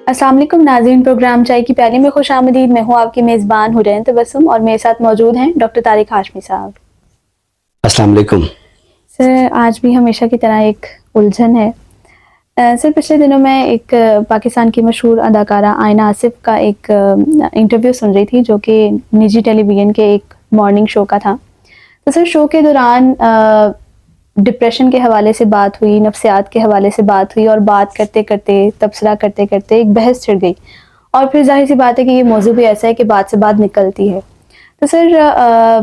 अस्सलाम वालेकुम नाज़रीन, प्रोग्राम चाय की प्याली में खुश आमदीद। मैं हूँ आपकी मेज़बान हुरैन तबस्सुम और मेरे साथ मौजूद हैं डॉक्टर तारिक हाशमी साहब। अस्सलाम वालेकुम। सर, आज भी हमेशा की तरह एक उलझन है। सर, पिछले दिनों मैं एक पाकिस्तान की मशहूर अदाकारा आयना आसिफ का एक इंटरव्यू सुन रही थी, जो कि निजी टेलीविज़न के एक मॉर्निंग शो का था। तो सर, शो के दौरान डिप्रेशन के हवाले से बात हुई, नफ्सियात के हवाले से बात हुई और बात करते करते, तबसरा करते करते एक बहस छिड़ गई। और फिर ज़ाहिर सी बात है कि ये मौज़ू भी ऐसा है कि बात से बात निकलती है। तो सर,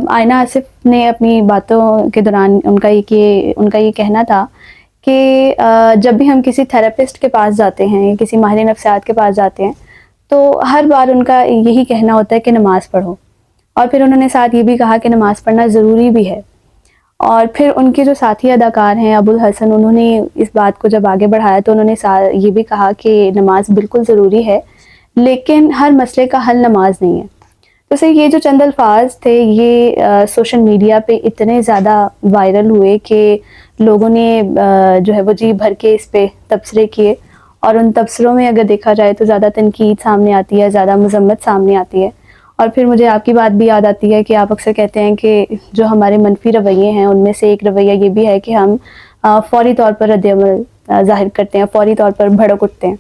आयना आसिफ ने अपनी बातों के दौरान उनका ये कहना था कि जब भी हम किसी थेरेपिस्ट के पास जाते हैं, किसी माहिर नफ्सियात के पास जाते हैं, तो हर बार उनका यही कहना होता है कि नमाज़ पढ़ो। और फिर उन्होंने साथ ये भी कहा कि नमाज़ पढ़ना ज़रूरी भी है। और फिर उनके जो साथी अदाकार हैं अबुल हसन, उन्होंने इस बात को जब आगे बढ़ाया तो उन्होंने ये भी कहा कि नमाज बिल्कुल ज़रूरी है, लेकिन हर मसले का हल नमाज नहीं है। तो सर, ये जो चंद अल्फाज थे, ये सोशल मीडिया पे इतने ज़्यादा वायरल हुए कि लोगों ने जो है वो जी भर के इस पे तबसरे किए। और उन तबसरों में अगर देखा जाए तो ज़्यादा तनकीद सामने आती है, ज़्यादा मज़म्मत सामने आती है। और फिर मुझे आपकी बात भी याद आती है कि आप अक्सर कहते हैं कि जो हमारे मनफी रवैये हैं, उनमें से एक रवैया ये भी है कि हम फ़ौरी तौर पर रद्द-ए-अमल ज़ाहिर करते हैं, फ़ौरी तौर पर भड़क उठते हैं।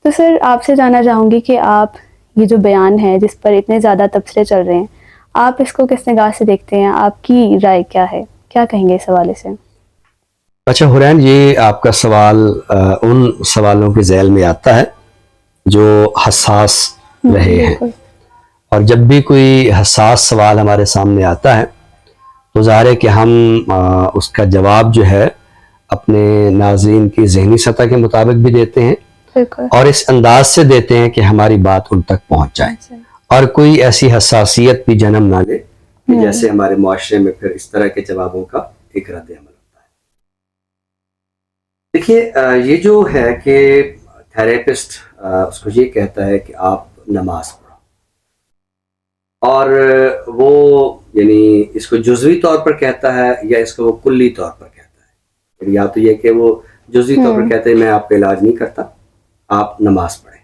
तो सर, आपसे जानना चाहूँगी कि आप ये जो बयान है जिस पर इतने ज़्यादा तबसरे चल रहे हैं, आप इसको किस निगाह से देखते हैं? आपकी राय क्या है? क्या कहेंगे इस हवाले से? अच्छा हुरैन, ये आपका सवाल उन सवालों के झैल में आता है जो हसास रहे हैं। और जब भी कोई हसास सवाल हमारे सामने आता है तो ज़ाहिर है कि हम उसका जवाब जो है अपने नाज़रीन की ज़हनी सतह के मुताबिक भी देते हैं और इस अंदाज से देते हैं कि हमारी बात उन तक पहुंच जाए और कोई ऐसी हसासियत भी जन्म ना ले कि जैसे हमारे मुआशरे में फिर इस तरह के जवाबों का एक रद्द अमल होता है। देखिए, ये जो है कि थेरेपिस्ट उसको ये कहता है कि आप नमाज पढ़ो, और वो यानी इसको जुज़वी तौर पर कहता है या इसको वो कुल्ली तौर पर कहता है। या तो ये कि वो जुज़वी तौर पर कहते हैं मैं आपका इलाज नहीं करता, आप नमाज पढ़ें,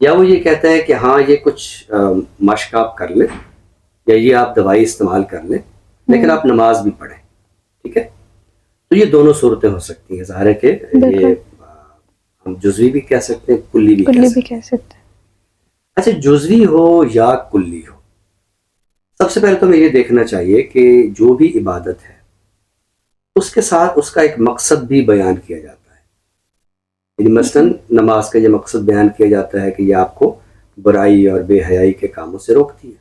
या वो ये कहता है कि हाँ ये कुछ मश्क आप कर लें या ये आप दवाई इस्तेमाल कर लें, लेकिन आप नमाज भी पढ़ें। ठीक है, तो ये दोनों सूरतें हो सकती हैं। ज़ाहिर है कि ये हम जुज़वी भी कह सकते हैं, कुल्ली भी कह सकते हैं। अच्छा, जुज़वी हो या कुल्ली हो, सबसे पहले तो हमें ये देखना चाहिए कि जो भी इबादत है उसके साथ उसका एक मकसद भी बयान किया जाता है। मसलन नमाज का ये मकसद बयान किया जाता है कि ये आपको बुराई और बेहयाई के कामों से रोकती है।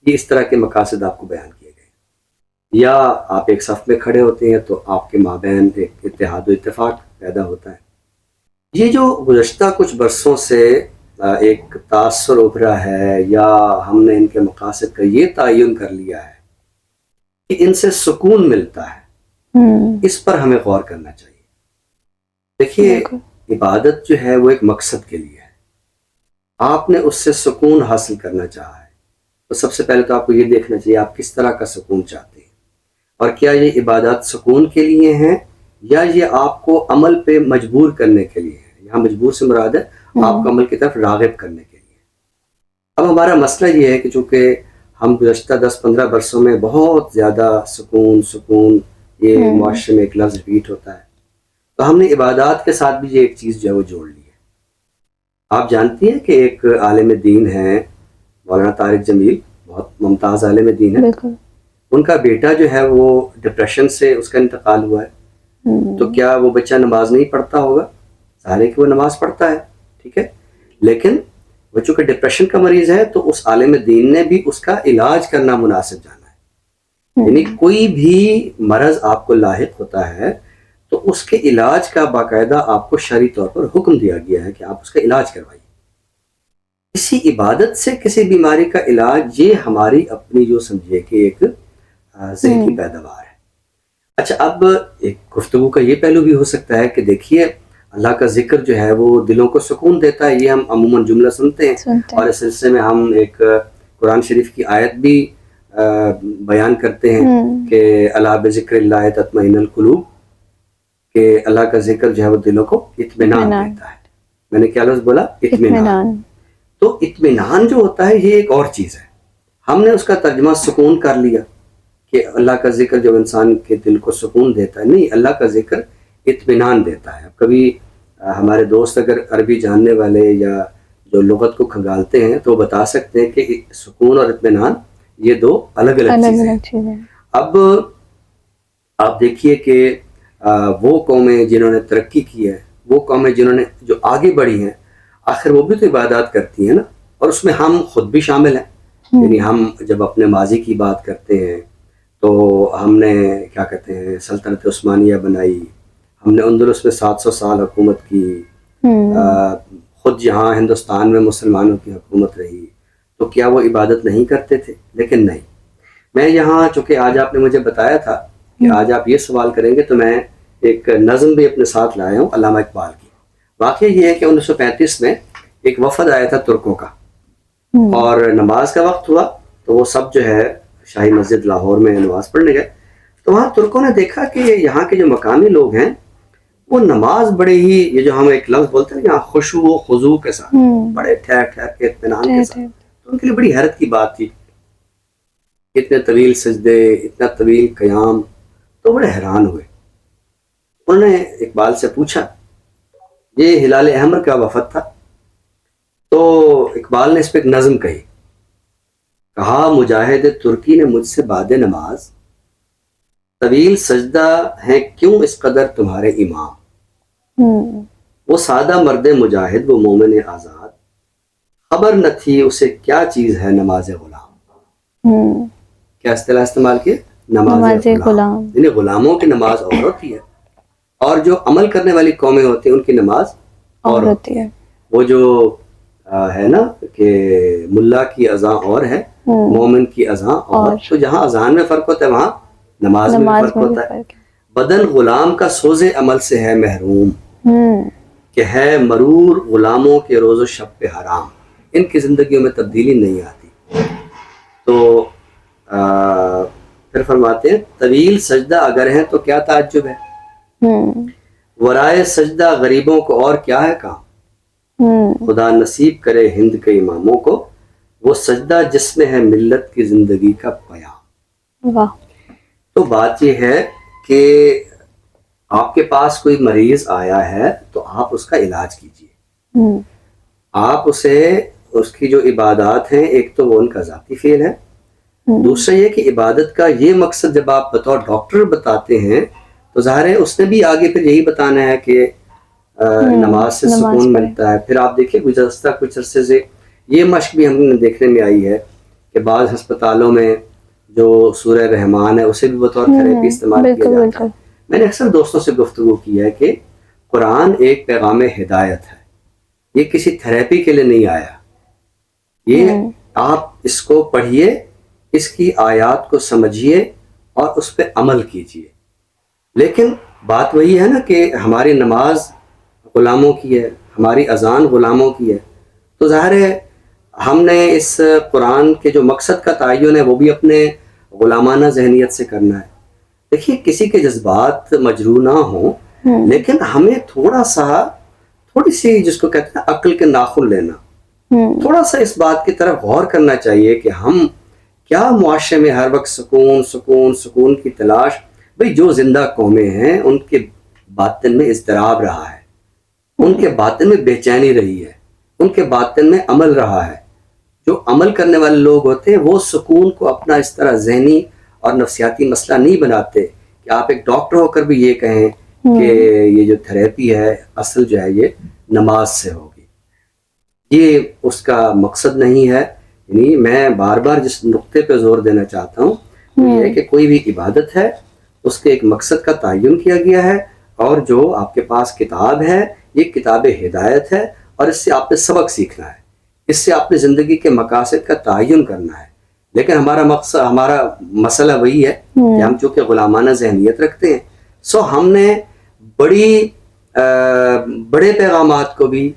ये इस तरह के मकासद आपको बयान किए गए। या आप एक सफ में खड़े होते हैं तो आपके माबैन एक इत्तेहाद व इत्तेफाक पैदा होता है। ये जो गुज़श्ता कुछ बरसों से एक तासुर उभरा है या हमने इनके मकासद का ये तयन कर लिया है कि इनसे सुकून मिलता है, इस पर हमें गौर करना चाहिए। देखिए, इबादत जो है वो एक मकसद के लिए है। आपने उससे सुकून हासिल करना चाहा है तो सबसे पहले तो आपको ये देखना चाहिए आप किस तरह का सुकून चाहते हैं, और क्या ये इबादत सुकून के लिए हैं या ये आपको अमल पे मजबूर करने के लिए है। यहाँ मजबूर से मुराद है आपको अमल की तरफ राग़िब करने के लिए। अब हमारा मसला ये है कि चूँकि हम गुज़श्ता 10-15 बरसों में बहुत ज़्यादा सुकून ये मुआशरे में एक लफ्ज़ रिपीट होता है, तो हमने इबादत के साथ भी ये एक चीज़ जो है वो जोड़ ली है। आप जानती हैं कि एक आलिम दीन है मौलाना तारिक जमील, बहुत मुमताज़ आलिम दीन है। उनका बेटा जो है वो डिप्रेशन से उसका इंतकाल हुआ है। तो क्या वो बच्चा नमाज नहीं पढ़ता होगा? ज़ाहिर है कि वो नमाज पढ़ता है, ठीक है, लेकिन वो चूँकि डिप्रेशन का मरीज़ है तो उस आलिम दीन ने भी उसका इलाज करना मुनासिब जाना है। यानी कोई भी मरज़ आपको लाहिक होता है तो उसके इलाज का बाकायदा आपको शरई तौर पर हुक्म दिया गया है कि आप उसका इलाज करवाइए। किसी इबादत से किसी बीमारी का इलाज ये हमारी अपनी जो समझिए कि एक ज़हनी पैदावार है। अच्छा, अब एक गुफ्तगू का ये पहलू भी हो सकता है कि देखिए अल्लाह का जिक्र जो है वो दिलों को सुकून देता है, ये हम अमूमन जुमला सुनते हैं और इस सिलसिले में हम एक कुरान शरीफ की आयत भी बयान करते हैं कि अला बिज़िक्रिल्लाहि तत्मइन्नुल कुलूब, कि अल्लाह का जिक्र जो है वो दिलों को इत्मीनान देता है। میں نے کیا لفظ بولا؟ اطمینان. تو اطمینان جو ہوتا ہے یہ ایک اور چیز ہے. ہم نے اس کا ترجمہ سکون کر لیا کہ اللہ کا ذکر جو انسان کے دل کو سکون دیتا ہے. نہیں، اللہ کا ذکر اطمینان دیتا ہے. کبھی ہمارے دوست اگر عربی جاننے والے یا جو لغت کو کھنگالتے ہیں تو بتا سکتے ہیں کہ سکون اور اطمینان یہ دو الگ الگ چیزیں ہیں. اب آپ دیکھیے کہ وہ قومیں جنہوں نے ترقی کی ہے، وہ قومیں جنہوں نے جو آگے بڑھی ہیں، آخر وہ بھی تو عبادات کرتی ہیں نا، اور اس میں ہم خود بھی شامل ہیں. یعنی ہم جب اپنے ماضی کی بات کرتے ہیں تو ہم نے کیا کہتے ہیں سلطنت عثمانیہ بنائی، ہم نے اندلس میں 700 سال حکومت کی، خود یہاں ہندوستان میں مسلمانوں کی حکومت رہی. تو کیا وہ عبادت نہیں کرتے تھے؟ لیکن نہیں. میں یہاں چونکہ آج آپ نے مجھے بتایا تھا کہ آج آپ یہ سوال کریں گے تو میں ایک نظم بھی اپنے ساتھ لایا ہوں علامہ اقبال کی. واقعہ یہ ہے کہ 1935 میں ایک وفد آیا تھا ترکوں کا، اور نماز کا وقت ہوا تو وہ سب جو ہے شاہی مسجد لاہور میں نماز پڑھنے گئے. تو وہاں ترکوں نے دیکھا کہ یہاں کے جو مقامی لوگ ہیں وہ نماز بڑے ہی، یہ جو ہم ایک لفظ بولتے ہیں یہاں خشوع و خضوع کے ساتھ، بڑے ٹھہر ٹھہر کے اطمینان کے ساتھ. تو ان کے لیے بڑی حیرت کی بات تھی، اتنے طویل سجدے، اتنا طویل قیام. تو بڑے حیران ہوئے. انہوں نے اقبال سے پوچھا، یہ ہلال احمر کا وفد تھا. تو اقبال نے اس پہ ایک نظم کہی، کہا مجاہد ترکی نے مجھ سے بعد نماز، طویل سجدہ ہیں کیوں اس قدر تمہارے امام. وہ سادہ مرد مجاہد، وہ مومن آزاد، خبر نہ تھی اسے کیا چیز ہے نماز غلام. کیا اصطلاح استعمال کی؟ نماز غلام. یعنی غلاموں کی نماز اور ہوتی ہے، اور جو عمل کرنے والی قومیں ہوتی ہیں ان کی نماز اور ہوتی ہے. وہ جو ہے نا کہ ملا کی اذان اور ہے، مومن کی اذان اور. تو جہاں اذان میں فرق ہوتا ہے وہاں نماز میں فرق ہوتا ہے. بدن غلام کا سوز عمل سے ہے محروم، کہ ہے مرور غلاموں کے روز و شب پہ حرام. ان کی زندگیوں میں تبدیلی نہیں آتی. تو پھر فرماتے ہیں طویل سجدہ اگر ہیں تو کیا تعجب ہے، ورائے سجدہ غریبوں کو اور کیا ہے کام. خدا نصیب کرے ہند کے اماموں کو وہ سجدہ جس میں ہے ملت کی زندگی کا پیام. تو بات یہ ہے کہ آپ کے پاس کوئی مریض آیا ہے تو آپ اس کا علاج کیجیے. آپ اسے اس کی جو عبادات ہیں، ایک تو وہ ان کا ذاتی فعل ہے، دوسرا یہ کہ عبادت کا یہ مقصد جب آپ بطور ڈاکٹر بتاتے ہیں تو ظاہر ہے اس نے بھی آگے پھر یہی بتانا ہے کہ نماز سے سکون ملتا ہے. پھر آپ دیکھیں گزشتہ کچھ عرصے سے یہ مشق بھی ہم نے دیکھنے میں آئی ہے کہ بعض ہسپتالوں میں جو سورہ رحمان ہے اسے بھی بطور تھراپی استعمال کیا جاتا ہے. میں نے اکثر دوستوں سے گفتگو کی ہے کہ قرآن ایک پیغام ہدایت ہے، یہ کسی تھراپی کے لیے نہیں آیا. یہ آپ اس کو پڑھیے، اس کی آیات کو سمجھیے اور اس پہ عمل کیجیے. لیکن بات وہی ہے نا کہ ہماری نماز غلاموں کی ہے، ہماری اذان غلاموں کی ہے. تو ظاہر ہے ہم نے اس قرآن کے جو مقصد کا تعین ہے وہ بھی اپنے غلامانہ ذہنیت سے کرنا ہے. دیکھیے کسی کے جذبات مجروح نہ ہوں، لیکن ہمیں تھوڑی سی جس کو کہتے ہیں عقل کے ناخن لینا، تھوڑا سا اس بات کی طرف غور کرنا چاہیے کہ ہم کیا معاشرے میں ہر وقت سکون سکون سکون کی تلاش. بھئی جو زندہ قومیں ہیں ان کے باطن میں اضطراب رہا ہے، ان کے باطن میں بے چینی رہی ہے، ان کے باطن میں عمل رہا ہے. جو عمل کرنے والے لوگ ہوتے ہیں وہ سکون کو اپنا اس طرح ذہنی اور نفسیاتی مسئلہ نہیں بناتے کہ آپ ایک ڈاکٹر ہو کر بھی یہ کہیں کہ یہ جو تھراپی ہے اصل جو ہے یہ نماز سے ہوگی. یہ اس کا مقصد نہیں ہے. یعنی میں بار بار جس نقطے پہ زور دینا چاہتا ہوں وہ یہ ہے کہ کوئی بھی عبادت ہے اس کے ایک مقصد کا تعین کیا گیا ہے، اور جو آپ کے پاس کتاب ہے یہ کتاب ہدایت ہے، اور اس سے آپ نے سبق سیکھنا ہے، اس سے آپ نے زندگی کے مقاصد کا تعین کرنا ہے. لیکن ہمارا مسئلہ وہی ہے کہ ہم چونکہ غلامانہ ذہنیت رکھتے ہیں، سو ہم نے بڑے پیغامات کو بھی،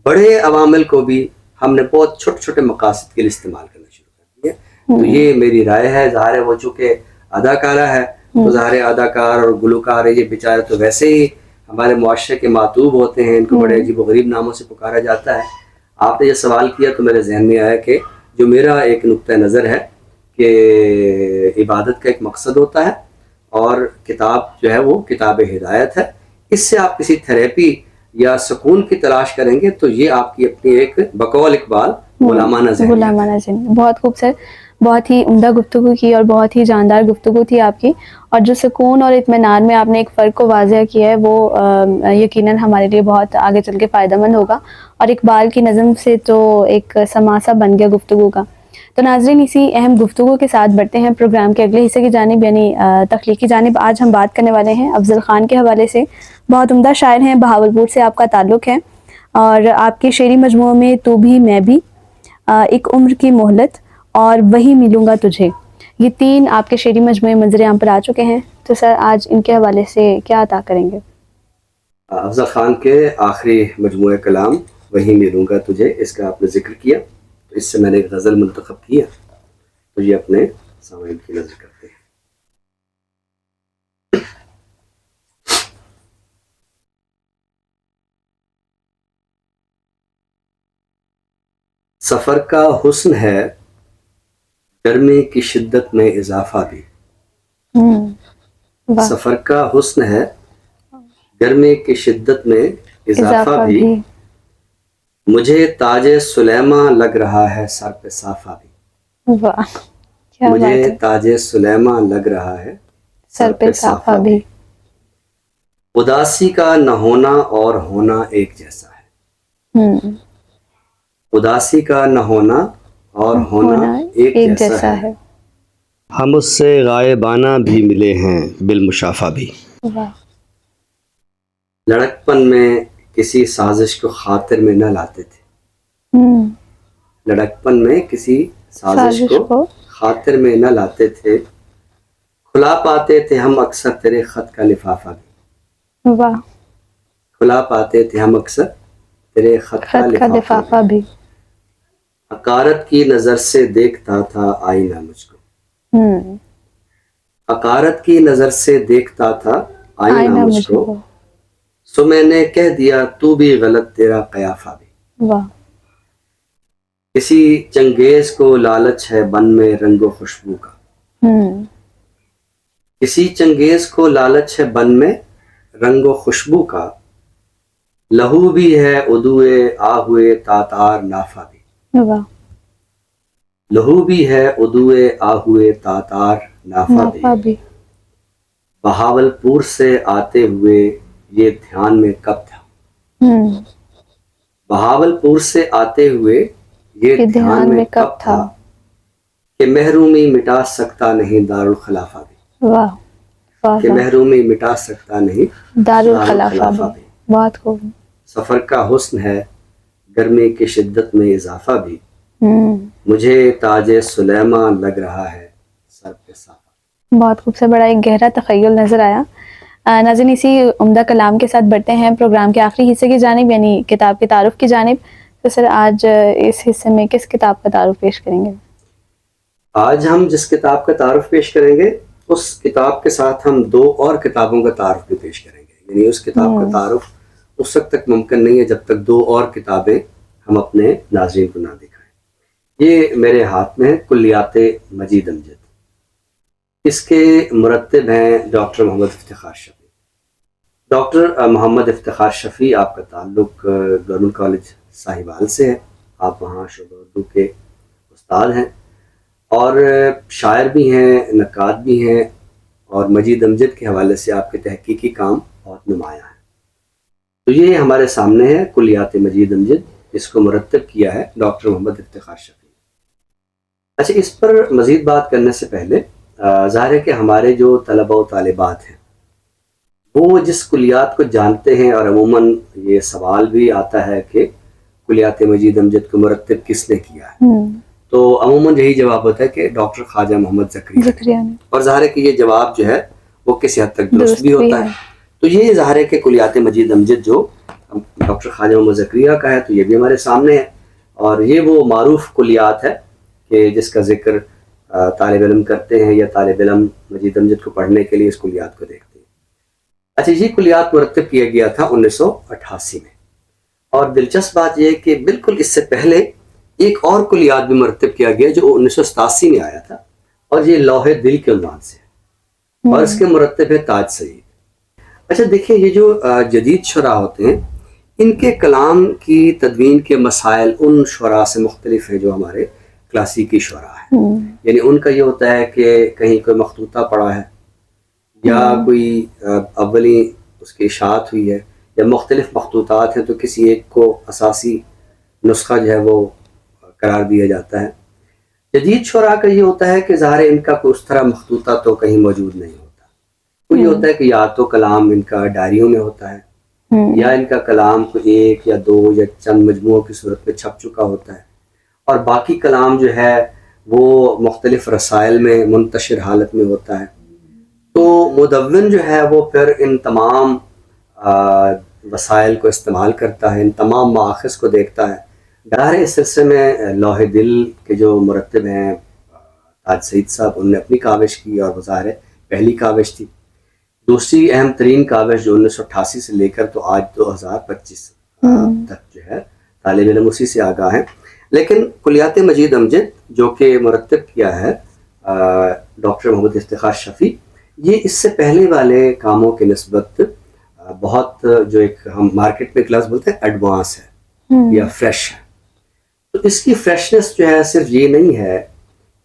بڑے عوامل کو بھی ہم نے بہت چھوٹے چھوٹے مقاصد کے لیے استعمال کرنا شروع کر دیا. تو یہ میری رائے ہے. ظاہر ہے وہ چونکہ اداکارہ ہے تو ظاہر اداکار اور گلوکار یہ بیچارے تو ویسے ہی ہمارے معاشرے کے معتوب ہوتے ہیں، ان کو بڑے عجیب و غریب ناموں سے پکارا جاتا ہے. آپ نے یہ سوال کیا تو میرے ذہن میں آیا کہ جو میرا ایک نقطہ نظر ہے کہ عبادت کا ایک مقصد ہوتا ہے اور کتاب جو ہے وہ کتاب ہدایت ہے. اس سے آپ کسی تھراپی یا سکون کی تلاش کریں گے تو یہ آپ کی اپنی ایک بقول اقبال غلامانہ ذہنیت ہے. بہت خوب سر، بہت ہی عمدہ گفتگو کی اور بہت ہی جاندار گفتگو تھی آپ کی، اور جو سکون اور اطمینان میں آپ نے ایک فرق کو واضح کیا ہے وہ یقیناً ہمارے لیے بہت آگے چل کے فائدہ مند ہوگا. اور اقبال کی نظم سے تو ایک سماسا بن گیا گفتگو کا. تو ناظرین، اسی اہم گفتگو کے ساتھ بڑھتے ہیں پروگرام کے اگلے حصے کی جانب، یعنی تخلیقی جانب. آج ہم بات کرنے والے ہیں افضل خان کے حوالے سے. بہت عمدہ شاعر ہیں، بہاولپور سے آپ کا تعلق ہے، اور آپ کے شعری مجموعوں میں تو بھی میں بھی، ایک عمر کی مہلت اور وہی ملوں گا تجھے، یہ 3 آپ کے شعری مجموعے منظر عام پر آ چکے ہیں. تو سر آج ان کے حوالے سے کیا عطا کریں گے؟ افضل خان کے آخری مجموعہ کلام وہیں ملوں گا تجھے، اس کا آپ نے ذکر کیا، تو اس سے میں نے ایک غزل منتخب کیا، تو یہ اپنے سامعین کی نظر کرتے ہیں. سفر کا حسن ہے گرمی کی شدت میں اضافہ بھی. سفر کا حسن ہے گرمی کی شدت میں اضافہ بھی، مجھے تاج سلیماں لگ رہا ہے سر پہ صافہ بھی. مجھے تاج سلیماں لگ رہا ہے سر پہ صافہ بھی. اداسی کا نہ ہونا اور ہونا ایک جیسا ہے. اداسی کا نہ ہونا اور ہونا ایک جیسا ہے. ہم اس سے غائبانہ بھی ملے ہیں بالمشافہ بھی. لڑکپن میں کسی سازش کو خاطر میں نہ لاتے تھے. لڑکپن میں کسی سازش کو خاطر میں نہ لاتے تھے، کھلا پاتے تھے ہم اکثر تیرے خط کا لفافہ بھی. کھلا پاتے تھے ہم اکثر تیرے خط کا لفافہ بھی. حقارت کی نظر سے دیکھتا تھا آئینہ مجھ کو. حقارت کی نظر سے دیکھتا تھا آئینہ مجھ کو، سو میں نے کہہ دیا تو بھی غلط تیرا قیافہ بھی. کسی چنگیز کو لالچ ہے بن میں رنگ و خوشبو کا. کسی چنگیز کو لالچ ہے بن میں رنگ و خوشبو کا، لہو بھی ہے ادوئے آہوئے تاتار نافہ بھی. لہو بھی ہے ادوئے آہوئے تاتار نافہ بھی. بہاولپور سے آتے ہوئے یہ دھیان میں کب تھا. بہاولپور سے آتے ہوئے یہ دھیان میں کب تھا کہ محرومی مٹا سکتا نہیں دارالخلافہ بھی. کہ محرومی مٹا سکتا نہیں دارالخلافہ بھی. بہت خوب. سفر کا حسن ہے گرمی کی شدت میں اضافہ بھی، مجھے تاج سلیماں لگ رہا ہے سر پہ صافہ. بہت خوب سے بڑا ایک گہرا تخیل نظر آیا. ناظرین، اسی عمدہ کلام کے ساتھ بڑھتے ہیں پروگرام کے آخری حصے کی جانب، یعنی کتاب کے تعارف کی جانب. تو سر آج اس حصے میں کس کتاب کا تعارف پیش کریں گے؟ آج ہم جس کتاب کا تعارف پیش کریں گے اس کتاب کے ساتھ ہم 2 اور کتابوں کا تعارف بھی پیش کریں گے. یعنی اس کتاب کا تعارف اس وقت تک ممکن نہیں ہے جب تک 2 اور کتابیں ہم اپنے ناظرین کو نہ دکھائیں. یہ میرے ہاتھ میں ہے کلیات مجید امجد. اس کے مرتب ہیں ڈاکٹر محمد افتخار شفیع. ڈاکٹر محمد افتخار شفیع، آپ کا تعلق گورنمنٹ کالج ساہیوال سے ہے. آپ وہاں شعبہ اردو کے استاد ہیں اور شاعر بھی ہیں، نقاد بھی ہیں، اور مجید امجد کے حوالے سے آپ کے تحقیقی کام بہت نمایاں ہیں. تو یہ ہمارے سامنے ہے کلیات مجید امجد، اس کو مرتب کیا ہے ڈاکٹر محمد افتخار شفیع. اچھا، اس پر مزید بات کرنے سے پہلے ظاہر ہے کہ ہمارے جو طلبہ و طالبات ہیں وہ جس کلیات کو جانتے ہیں، اور عموماً یہ سوال بھی آتا ہے کہ کلیات مجید امجد کو مرتب کس نے کیا ہے، تو عموماً یہی جواب ہوتا ہے کہ ڈاکٹر خواجہ محمد زکریا نے. اور ظاہر ہے کہ یہ جواب جو ہے وہ کسی حد تک درست بھی ہوتا ہے. تو یہ ظاہر ہے کہ کلیات مجید امجد جو ڈاکٹر خواجہ محمد زکریا کا ہے تو یہ بھی ہمارے سامنے ہے، اور یہ وہ معروف کلیات ہے کہ جس کا ذکر طالب علم کرتے ہیں یا طالب علم مجید امجد کو پڑھنے کے لیے اس کلیات کو دیکھتے ہیں. अच्छा, ये कुलियात मुरत्तब किया गया था 1988 में, और दिलचस्प बात यह है कि बिल्कुल इससे पहले एक और कुलियात भी मुरत्तब किया गया जो 1987 में आया था, और ये लौहे दिल के उन्वान से है, और इसके मुरत्तब है ताज सईद। अच्छा देखिए, ये जो जदीद शुरा होते हैं, इनके कलाम की तदवीन के मसाइल उन शुरा से मुख्तलिफ है जो हमारे क्लासिकी शुरा है। यानी उनका ये होता है कि कहीं कोई मखतूता पड़ा है, या कोई अव्वली उसकी इशात हुई है, या मुख्तलिफ मखतूतात हैं तो किसी एक को असासी नुस्खा जो है वो करार दिया जाता है। जदीद शुरा का ये होता है कि ज़ाहिर इनका कोई उस तरह मखतूता तो कहीं मौजूद नहीं होता। तो ये होता है कि या तो कलाम इनका डायरियों में होता है, या इनका कलाम को एक या दो या चंद मजमुओं की सूरत में छप चुका होता है, और बाकी कलाम जो है वो मुख्तलिफ रसाइल में मुंतशिर हालत में होता है। तो मुदव्विन जो है वो फिर इन तमाम वसाइल को इस्तेमाल करता है, इन तमाम माखज़ को देखता है। ज़ाहिर इस सिलसिले में लौहे दिल के जो मुरत्तिब हैं ताज सईद साहब, उन्होंने अपनी काविश की, और वो ज़ाहिर पहली काविश थी। दूसरी अहम तरीन काविश जो 1988 से लेकर तो आज 2025 तक जो है तालिब इल्म उसी से आगाह हैं। लेकिन कुलियात मजीद अमजद जो कि मुरत्तिब किया है डॉक्टर मोहम्मद इफ्तिखार शफ़ी, ये इससे पहले वाले कामों के निस्बत बहुत जो एक हम मार्केट में एक लफ्ज़ बोलते हैं एडवांस है या फ्रेश है। तो इसकी फ्रेशनेस जो है सिर्फ ये नहीं है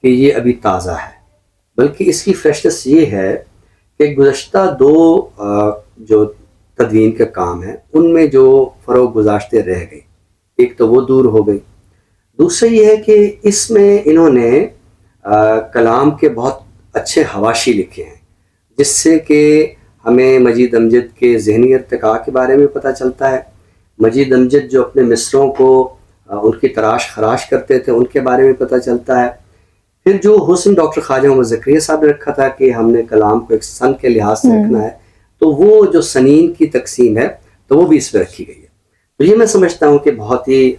कि ये अभी ताज़ा है, बल्कि इसकी फ्रेशनेस ये है कि गुज़श्ता दो जो तदवीन के काम हैं उनमें जो फ़रोग गुज़ाश्ते रह गई, एक तो वो दूर हो गई। दूसरा ये है कि इसमें इन्होंने कलाम के बहुत अच्छे हवाशी लिखे हैं, जिससे कि हमें मजीद अमजद के ज़हनी इर्तिका के बारे में पता चलता है। मजीद अमजद जो अपने मिसरों को उनकी तराश खराश करते थे उनके बारे में पता चलता है। फिर जो हुस्न डॉक्टर ख्वाजा मोहम्मद ज़करिया साहब ने रखा था कि हमने कलाम को एक सन के लिहाज से रखना है, तो वो जो सनीन की तकसीम है तो वो भी इसमें रखी गई है। तो ये मैं समझता हूँ कि बहुत ही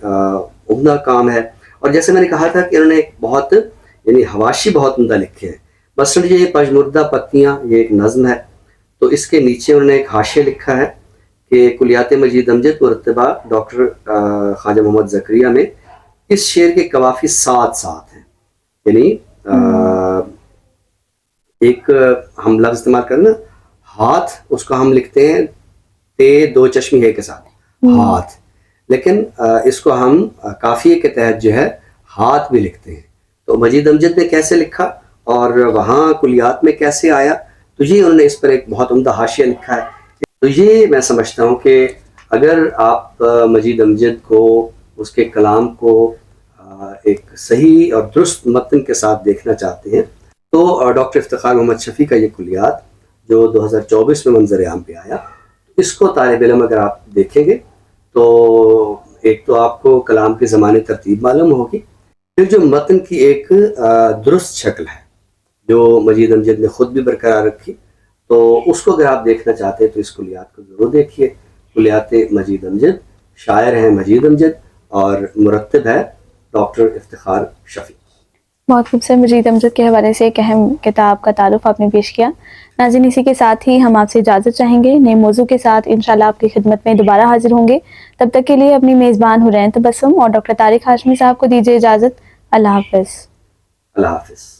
उम्दा काम है। और जैसे मैंने कहा था कि इन्होंने एक बहुत यानी हवाशी बहुत उम्दा लिखे हैं। मसलन ये पजमुर्दा पत्तियाँ, ये एक नज़्म है, तो इसके नीचे उन्होंने एक हाशिया लिखा है कि कुलियात मजीद अमजद मुरत्तबा डॉक्टर ख्वाजा मोहम्मद ज़करिया में इस शेर के कवाफी 7 हैं। यानी एक हम लफ्ज़ इस्तेमाल करना हाथ, उसको हम लिखते हैं ते दो चश्मी है के साथ हाथ, लेकिन इसको हम काफिये के तहत जो है हाथ भी लिखते हैं। तो मजीद अमजद ने कैसे लिखा और वहाँ कुलियात में कैसे आया, तो ये उन्होंने इस पर एक बहुत उम्दा हाशिया लिखा है। तो ये मैं समझता हूँ कि अगर आप मजीद अमजद को, उसके कलाम को एक सही और दुरुस्त मतन के साथ देखना चाहते हैं तो डॉक्टर इफ्तिखार मोहम्मद शफ़ी का ये कुलियात जो 2024 में मंजर आम पे आया, इसको तालिब इल्म अगर आप देखेंगे तो एक तो आपको कलाम की ज़मानी तरतीब मालूम होगी, फिर जो मतन की एक दुरुस्त शक्ल है जो मजीद अमजद ने ख़ुद भी बरकरार रखी, तो उसको अगर आप देखना चाहते हैं तो इस कुलियात को ज़रूर देखिए। कुलियात मजीद अमजद, शायर हैं मजीद अमजद और मुरत्तिब है डॉक्टर इफ्तिखार शफ़ी। बहुत खूबसूरत मजीद अमजद के हवाले से एक अहम किताब का तारुफ आपने पेश किया। नाज़रीन, इसी के साथ ही हम आपसे इजाज़त चाहेंगे। नए मौजू के साथ इंशाल्लाह आपकी खिदमत में दोबारा हाजिर होंगे। तब तक के लिए अपनी मेज़बान हुरैन तबस्सुम और डॉक्टर तारिक हाशमी साहब को दीजिए इजाज़त। अल्लाह हाफ़िज़। अल्लाह हाफ़िज़।